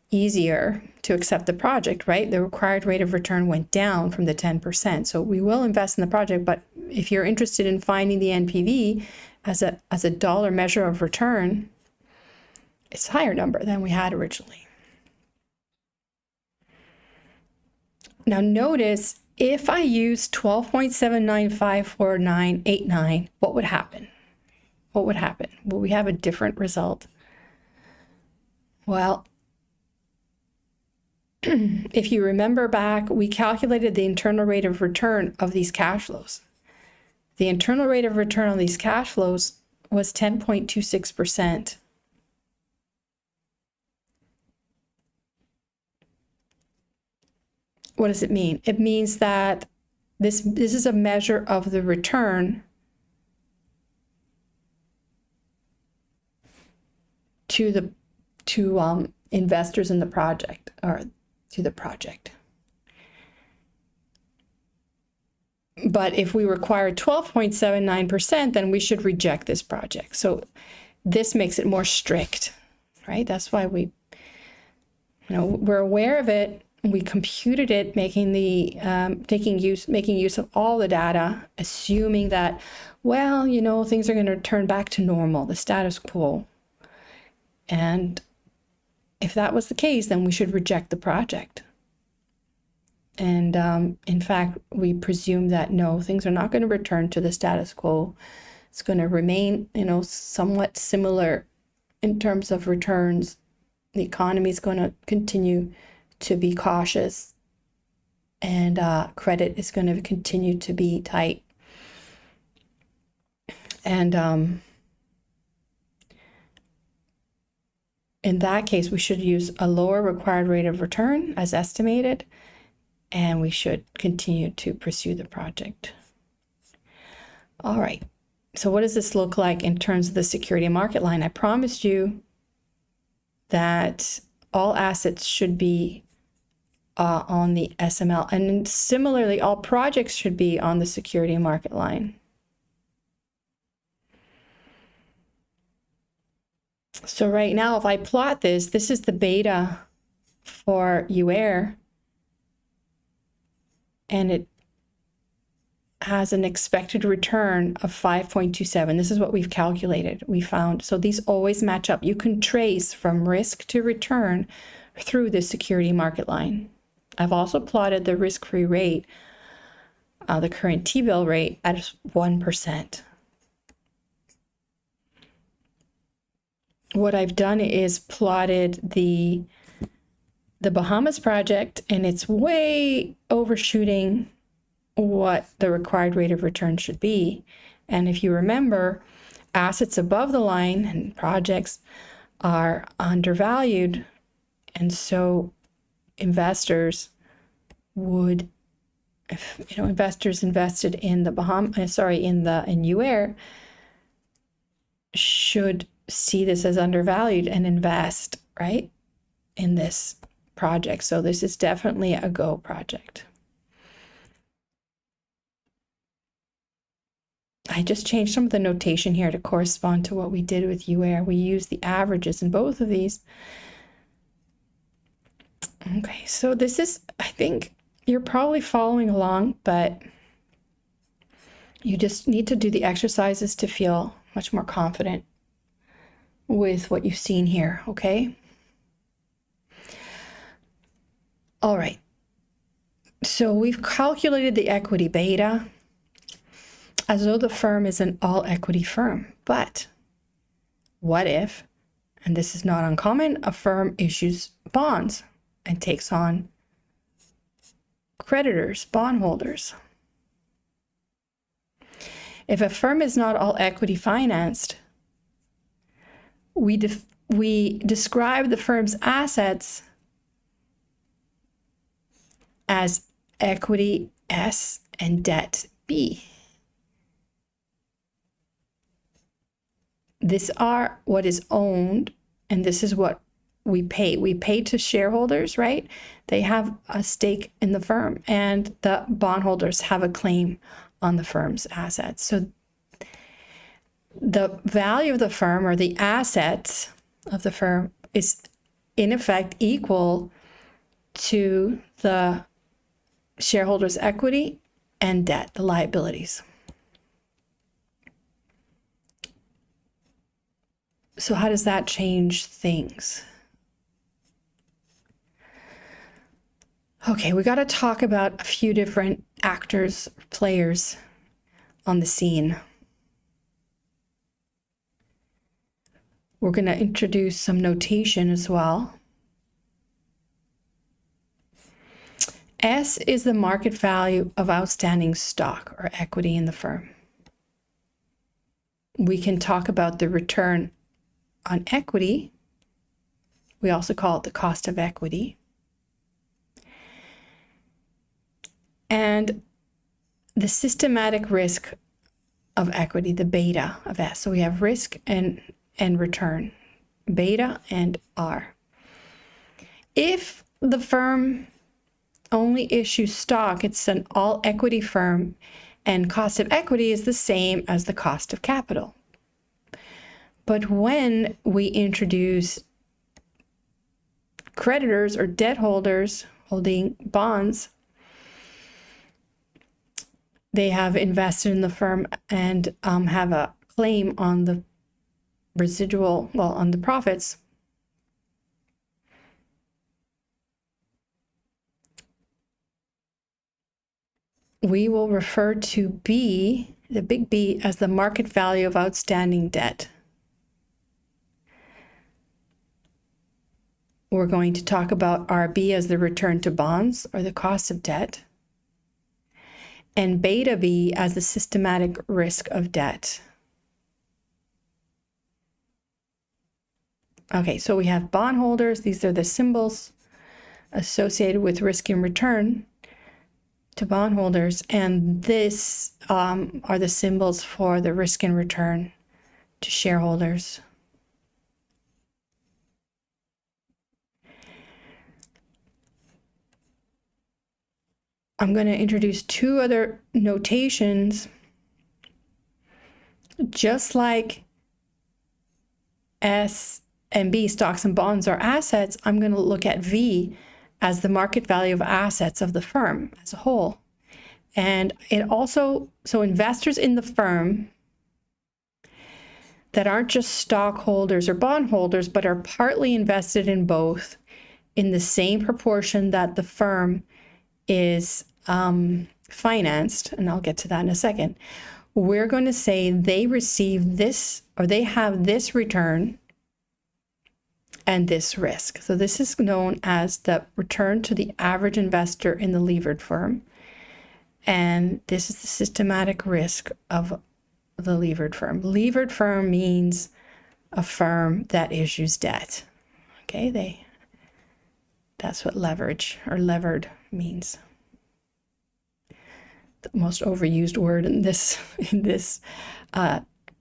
easier to accept the project, right? The required rate of return went down from the 10%. So we will invest in the project, but if you're interested in finding the NPV as a dollar measure of return, it's a higher number than we had originally. Now notice, if I use 12.795489, what would happen? What would happen? Will we have a different result? Well, if you remember back, we calculated the internal rate of return of these cash flows. The internal rate of return on these cash flows was 10.26%. What does it mean? It means that this is a measure of the return to investors in the project, or to the project. But if we require 12.79%, then we should reject this project. So this makes it more strict, right? That's why we're aware of it. We computed it, making use of all the data, assuming that, well, things are going to turn back to normal, the status quo. And if that was the case, then we should reject the project. And in fact, we presume that no, things are not going to return to the status quo. It's going to remain, somewhat similar in terms of returns. The economy is going to continue to be cautious, and credit is going to continue to be tight. And in that case, we should use a lower required rate of return as estimated, and we should continue to pursue the project. All right, so what does this look like in terms of the security market line? I promised you that all assets should be on the SML, and similarly, all projects should be on the security market line. So right now, if I plot this is the beta for UAIR, and it has an expected return of 5.27. This is what we've calculated. We found, so these always match up. You can trace from risk to return through the security market line. I've also plotted the risk-free rate, the current T-bill rate, at 1%. What I've done is plotted the Bahamas project, and it's way overshooting what the required rate of return should be. And if you remember, assets above the line and projects are undervalued, and so investors would, if investors invested in the in UAIR, should see this as undervalued and invest right in this project. So this is definitely a go project. I just changed some of the notation here to correspond to what we did with UAIR. We used the averages in both of these. Okay, so this is, I think you're probably following along, but you just need to do the exercises to feel much more confident with what you've seen here, okay? All right. So we've calculated the equity beta as though the firm is an all-equity firm. But what if, and this is not uncommon, a firm issues bonds and takes on creditors, bondholders? If a firm is not all equity financed, we describe the firm's assets as equity S and debt B. These are what is owned, and this is what we pay. We pay to shareholders, right? They have a stake in the firm, and the bondholders have a claim on the firm's assets. So the value of the firm, or the assets of the firm, is in effect equal to the shareholders' equity and debt, the liabilities. So how does that change things? Okay, we got to talk about a few different actors, players on the scene. We're going to introduce some notation as well. S is the market value of outstanding stock or equity in the firm. We can talk about the return on equity. We also call it the cost of equity. And the systematic risk of equity, the beta of S. So we have risk and return, beta and R. If the firm only issues stock, it's an all equity firm, and cost of equity is the same as the cost of capital. But when we introduce creditors or debt holders holding bonds, they have invested in the firm and have a claim on the residual, well, on the profits. We will refer to B, the big B, as the market value of outstanding debt. We're going to talk about RB as the return to bonds, or the cost of debt, and beta B as the systematic risk of debt. Okay, so we have bondholders. These are the symbols associated with risk and return to bondholders, and this are the symbols for the risk and return to shareholders. I'm going to introduce two other notations. Just like S and B, stocks and bonds, are assets, I'm going to look at V as the market value of assets of the firm as a whole. And it also, so investors in the firm that aren't just stockholders or bondholders, but are partly invested in both in the same proportion that the firm is financed, and I'll get to that in a second. We're going to say they receive this, or they have this return and this risk. So this is known as the return to the average investor in the levered firm. And this is the systematic risk of the levered firm. Levered firm means a firm that issues debt. Okay, that's what leverage or levered means. The most overused word in this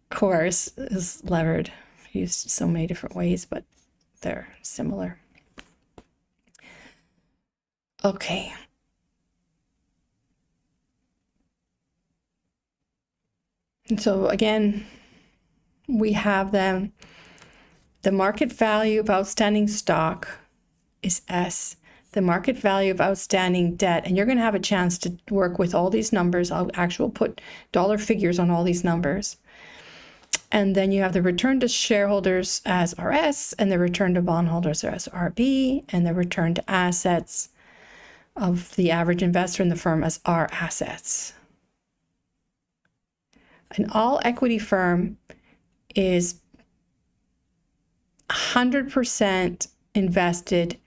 course is levered. Used so many different ways, but they're similar. Okay. And so again, we have the market value of outstanding stock is S. The market value of outstanding debt, and you're going to have a chance to work with all these numbers. I'll actually put dollar figures on all these numbers. And then you have the return to shareholders as RS, and the return to bondholders as RB, and the return to assets of the average investor in the firm as our assets. An all equity firm is 100% invested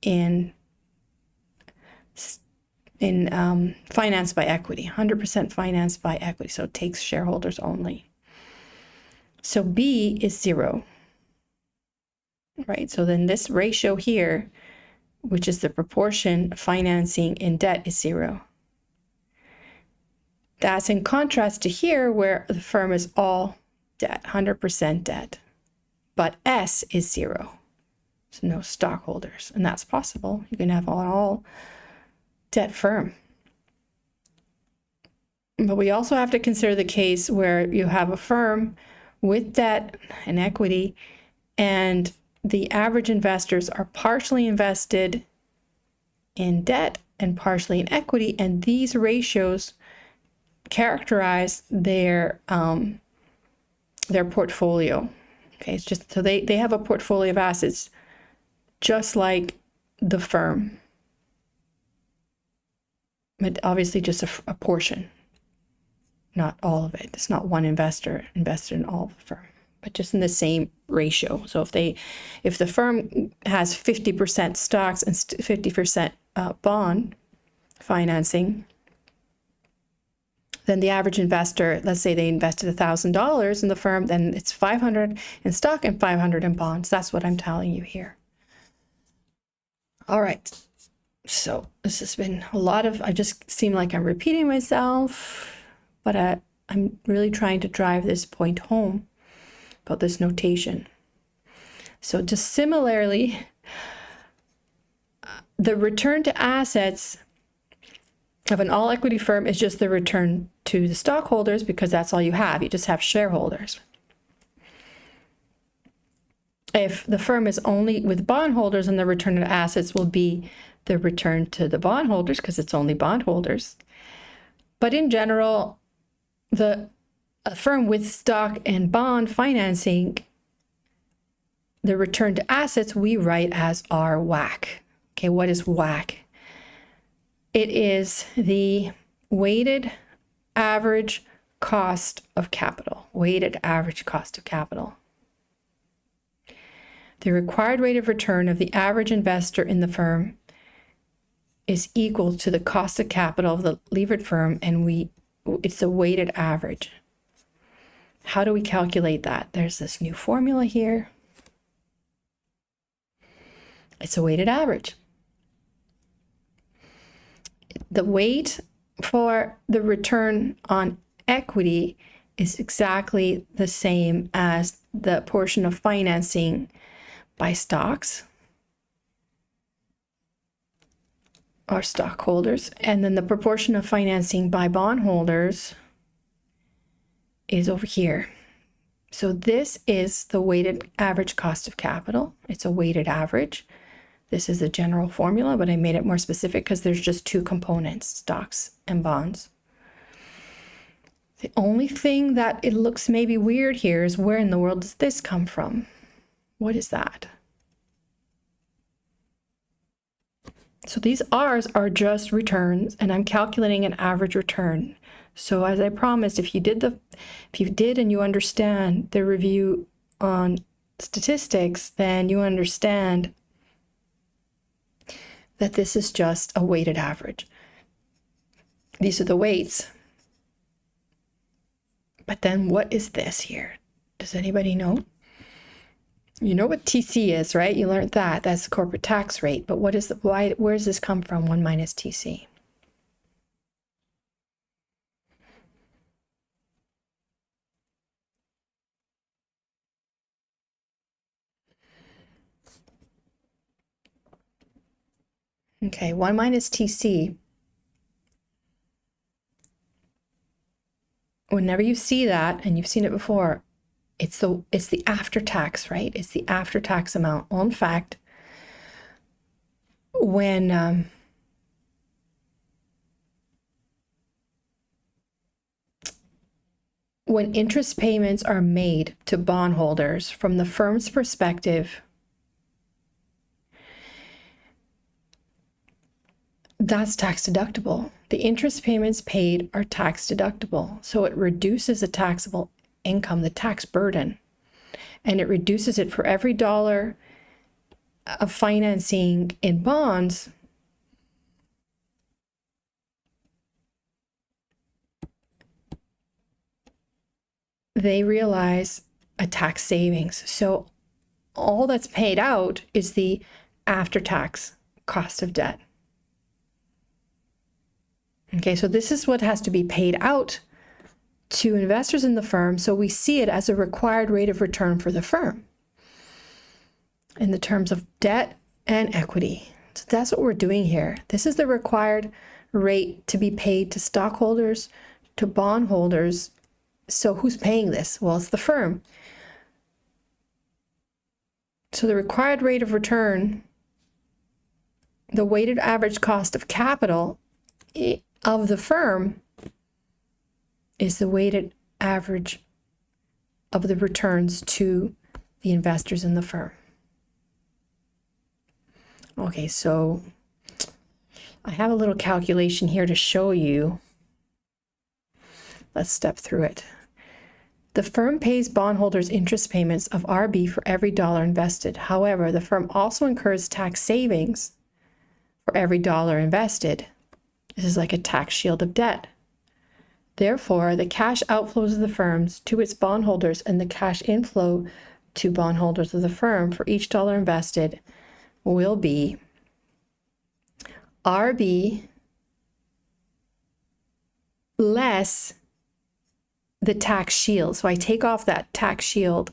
in financed by equity, 100% financed by equity. So it takes shareholders only. So B is 0, right? So then this ratio here, which is the proportion of financing in debt, is 0. That's in contrast to here where the firm is all debt, 100% debt, but S is 0. So no stockholders, and that's possible. You can have an all debt firm. But we also have to consider the case where you have a firm with debt and equity, and the average investors are partially invested in debt and partially in equity, and these ratios characterize their portfolio. Okay, it's just so they have a portfolio of assets just like the firm, but obviously just a portion, not all of it. It's not one investor invested in all of the firm, but just in the same ratio. So if the firm has 50% stocks and 50% bond financing, then the average investor, let's say they invested $1,000 in the firm, then it's 500 in stock and 500 in bonds. That's what I'm telling you here. All right. So this has been a lot of, I just seem like I'm repeating myself, but I'm really trying to drive this point home about this notation. So just similarly, the return to assets of an all equity firm is just the return to the stockholders, because that's all you have. You just have shareholders. If the firm is only with bondholders, and the return to assets will be the return to the bondholders because it's only bondholders. But in general, a firm with stock and bond financing, the return to assets we write as our WACC. Okay, what is WACC? It is the weighted average cost of capital. Weighted average cost of capital. The required rate of return of the average investor in the firm is equal to the cost of capital of the levered firm, and it's a weighted average. How do we calculate that? There's this new formula here. It's a weighted average. The weight for the return on equity is exactly the same as the portion of financing by stocks or stockholders, and then the proportion of financing by bondholders is over here. So this is the weighted average cost of capital. It's a weighted average. This is a general formula, but I made it more specific because there's just two components, stocks and bonds. The only thing that it looks maybe weird here is, where in the world does this come from? What is that? So these R's are just returns, and I'm calculating an average return. So as I promised, if you did and you understand the review on statistics, then you understand that this is just a weighted average. These are the weights. But then what is this here? Does anybody know? You know what TC is, right? You learned that. That's the corporate tax rate. But where does this come from, 1 minus TC? Okay, 1 minus TC. Whenever you see that, and you've seen it before, it's the after tax, right? It's the after tax amount. Well, in fact, when interest payments are made to bondholders, from the firm's perspective, that's tax deductible. The interest payments paid are tax deductible. So it reduces the taxable income, the tax burden, and it reduces it for every dollar of financing in bonds. They realize a tax savings. So all that's paid out is the after-tax cost of debt. Okay, so this is what has to be paid out to investors in the firm, so we see it as a required rate of return for the firm in the terms of debt and equity. So that's what we're doing here. This is the required rate to be paid to stockholders, to bondholders. So who's paying this? Well, it's the firm. So the required rate of return, the weighted average cost of capital of the firm, is the weighted average of the returns to the investors in the firm. Okay, so I have a little calculation here to show you. Let's step through it. The firm pays bondholders interest payments of RB for every dollar invested. However, the firm also incurs tax savings for every dollar invested. This is like a tax shield of debt. Therefore, the cash outflows of the firms to its bondholders and the cash inflow to bondholders of the firm for each dollar invested will be RB less the tax shield. So I take off that tax shield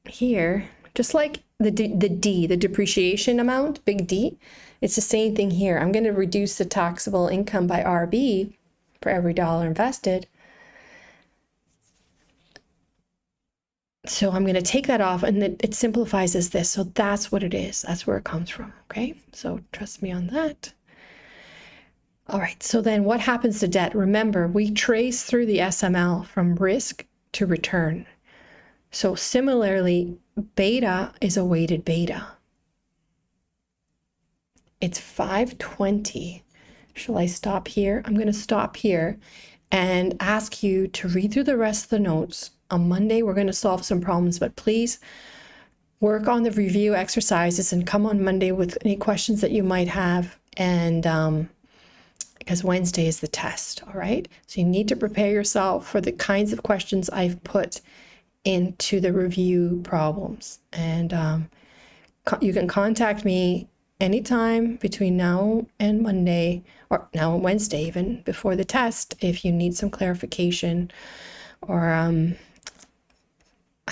here, just like the D, the depreciation amount, big D. It's the same thing here. I'm going to reduce the taxable income by RB for every dollar invested. So I'm going to take that off, and it simplifies as this. So that's what it is. That's where it comes from. Okay. So trust me on that. All right. So then what happens to debt? Remember, we trace through the SML from risk to return. So similarly, beta is a weighted beta. It's 520. Shall I stop here? I'm going to stop here and ask you to read through the rest of the notes. On Monday, we're going to solve some problems, but please work on the review exercises and come on Monday with any questions that you might have. And because Wednesday is the test, all right? So you need to prepare yourself for the kinds of questions I've put into the review problems. And you can contact me anytime between now and Monday, or now and Wednesday even, before the test, if you need some clarification. Or I'm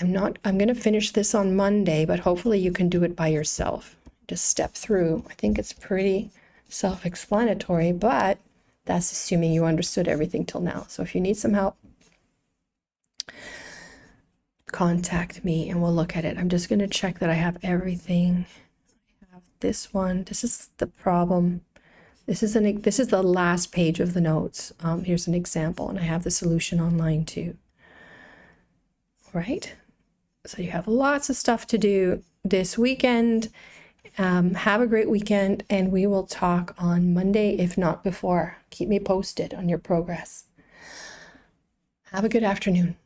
going to finish this on Monday, but hopefully you can do it by yourself. Just step through. I think it's pretty self-explanatory, but that's assuming you understood everything till now. So if you need some help, contact me and we'll look at it. I'm just going to check that I have everything. I have this one. This is the problem. This is the last page of the notes. Here's an example, and I have the solution online too. Right? So you have lots of stuff to do this weekend. Have a great weekend, and we will talk on Monday, if not before. Keep me posted on your progress. Have a good afternoon.